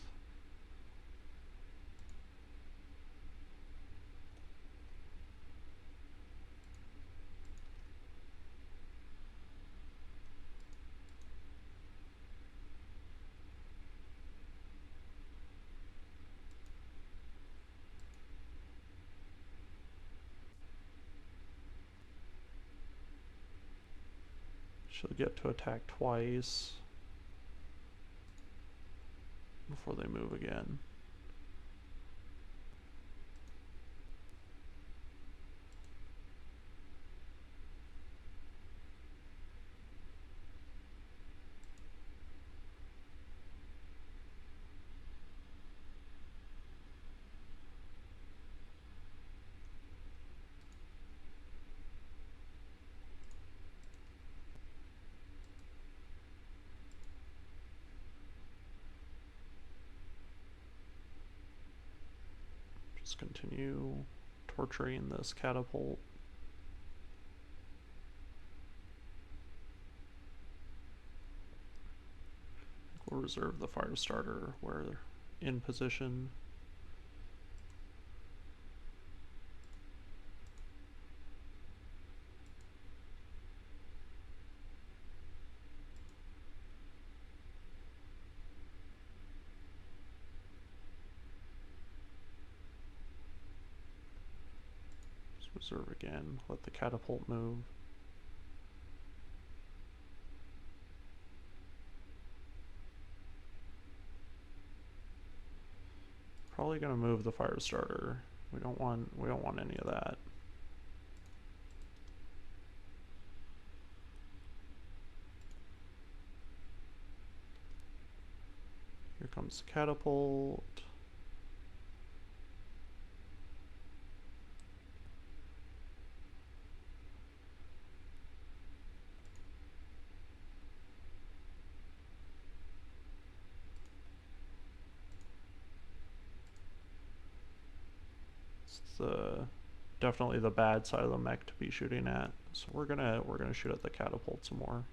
She'll get to attack twice before they move again. Just continue torturing this catapult. We'll reserve the fire starter where they're in position. Reserve again, let the catapult move. Probably gonna move the fire starter. We don't want any of that. Here comes the catapult. Definitely the bad side of the mech to be shooting at. So we're gonna shoot at the catapult some more.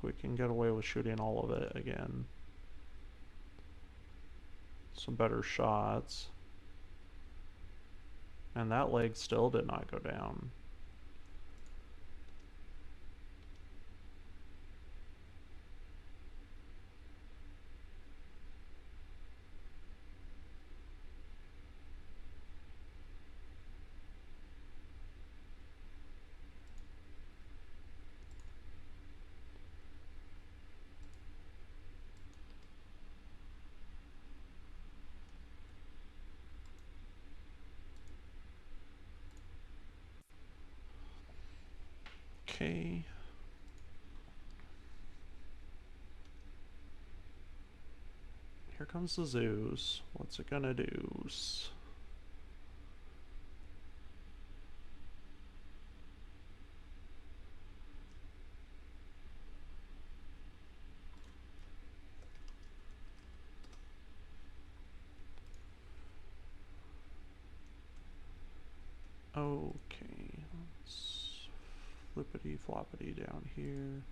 think we can get away with shooting all of it again. Some better shots. And that leg still did not go down. Okay. Here comes the Zeus. What's it gonna do? Okay, let's flippity floppity down here.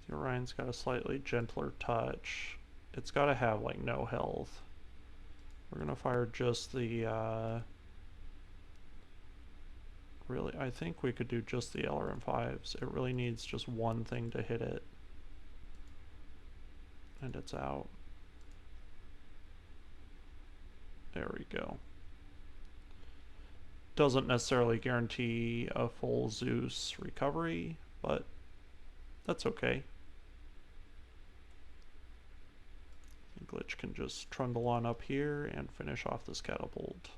The Orion's got a slightly gentler touch. It's got to have like no health. We're gonna fire just the really, I think we could do just the LRM5s. It really needs just one thing to hit it. And it's out. There we go. Doesn't necessarily guarantee a full Zeus recovery, but that's okay. Glitch can just trundle on up here and finish off this catapult.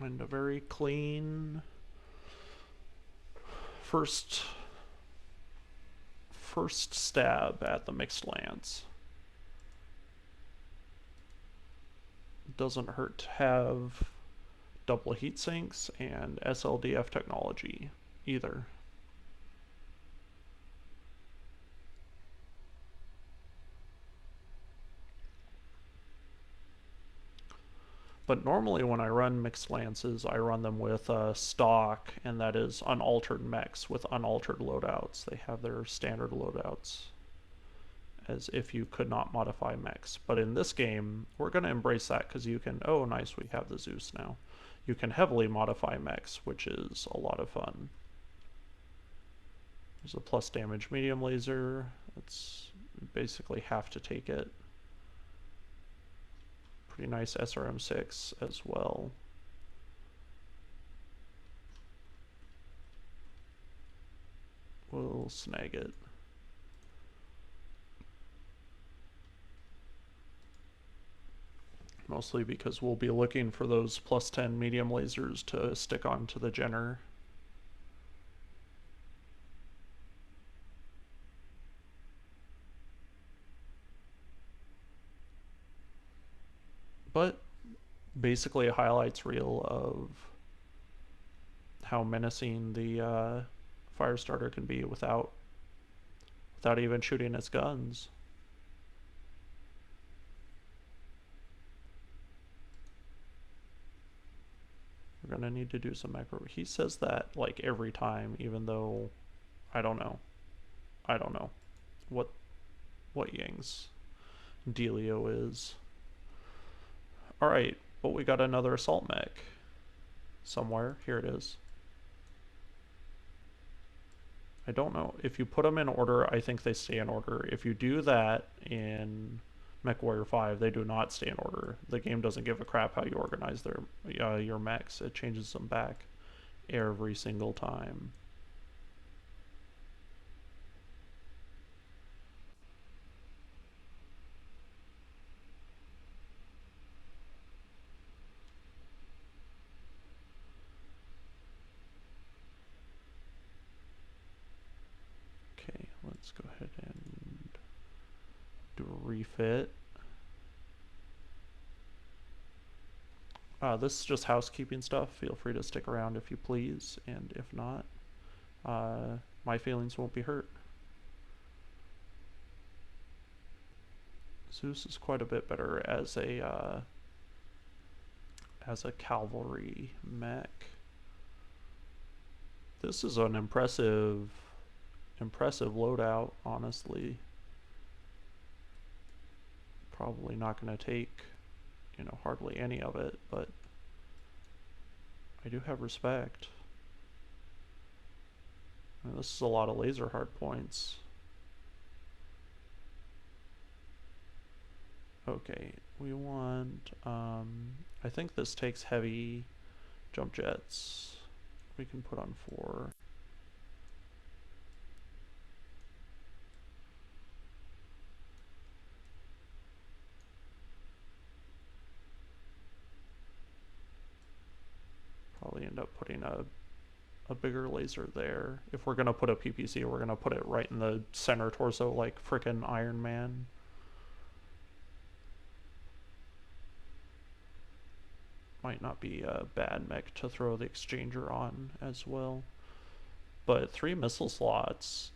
And a very clean first stab at the mixed lance. Doesn't hurt to have double heat sinks and SLDF technology either. But normally when I run mixed lances, I run them with stock, and that is unaltered mechs with unaltered loadouts. They have their standard loadouts, as if you could not modify mechs. But in this game, we're going to embrace that because you can, oh nice, we have the Zeus now. You can heavily modify mechs, which is a lot of fun. There's a plus damage medium laser. It's basically have to take it. Pretty nice SRM6 as well. We'll snag it. Mostly because we'll be looking for those plus 10 medium lasers to stick onto the Jenner. But basically a highlights reel of how menacing the Firestarter can be without even shooting its guns. We're gonna need to do some macro. He says that like every time, even though I don't know what Yang's dealio is. All right, but we got another assault mech somewhere. Here it is. I don't know if you put them in order. I think they stay in order. If you do that in MechWarrior 5, they do not stay in order. The game doesn't give a crap how you organize their your mechs. It changes them back every single time. Okay, let's go ahead and do a refit. This is just housekeeping stuff. Feel free to stick around if you please, and if not, my feelings won't be hurt. Zeus is quite a bit better as a cavalry mech. This is an impressive loadout, honestly. Probably not going to take, you know, hardly any of it, but I do have respect. I mean, this is a lot of laser hard points. Okay, we want, I think this takes heavy jump jets. We can put on 4. Probably end up putting a bigger laser there. If we're gonna put a PPC, we're gonna put it right in the center torso like frickin' Iron Man. Might not be a bad mech to throw the exchanger on as well. But 3 missile slots.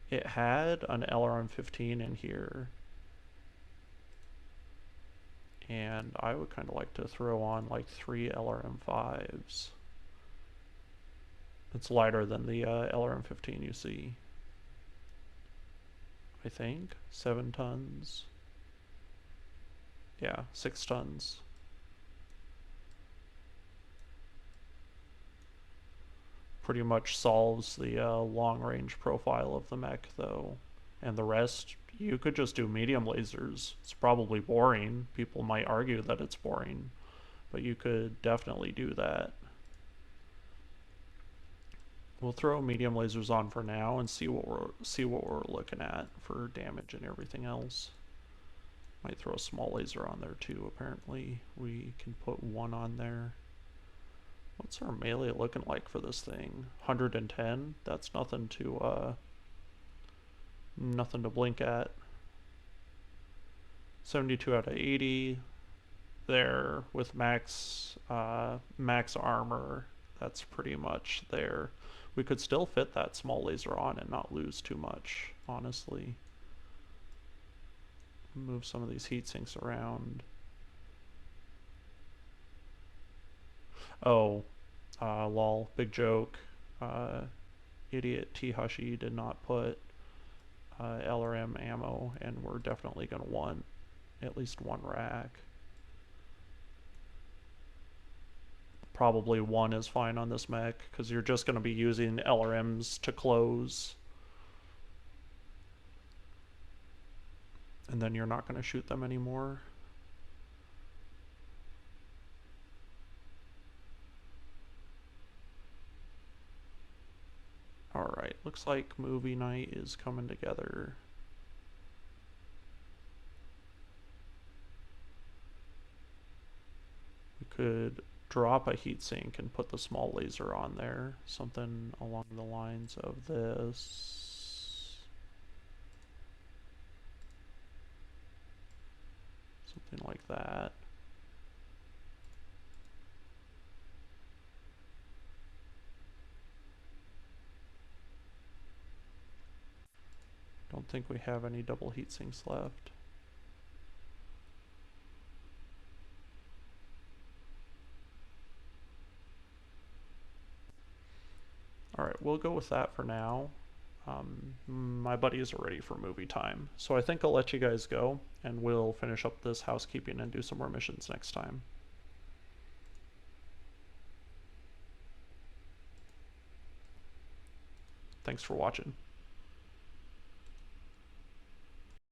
It had an LRM-15 in here. And I would kind of like to throw on like 3 LRM-5s. It's lighter than the LRM-15 you see. I think 7 tons. Yeah, 6 tons. Pretty much solves the long-range profile of the mech, though. And the rest, you could just do medium lasers. It's probably boring. People might argue that it's boring, but you could definitely do that. We'll throw medium lasers on for now and see what we're looking at for damage and everything else. Might throw a small laser on there too, apparently. We can put 1 on there. What's our melee looking like for this thing? 110? That's nothing to blink at. 72 out of 80 there with max armor. That's pretty much there. We could still fit that small laser on and not lose too much, honestly. Move some of these heat sinks around. Oh, lol, big joke. Idiot Teehashee did not put LRM ammo, and we're definitely going to want at least 1 rack. Probably 1 is fine on this mech, because you're just going to be using LRMs to close. And then you're not going to shoot them anymore. Alright, looks like movie night is coming together. We could drop a heatsink and put the small laser on there. Something along the lines of this. Something like that. Don't think we have any double heat sinks left. Alright, we'll go with that for now. My buddies are ready for movie time, so I think I'll let you guys go, and we'll finish up this housekeeping and do some more missions next time. Thanks for watching.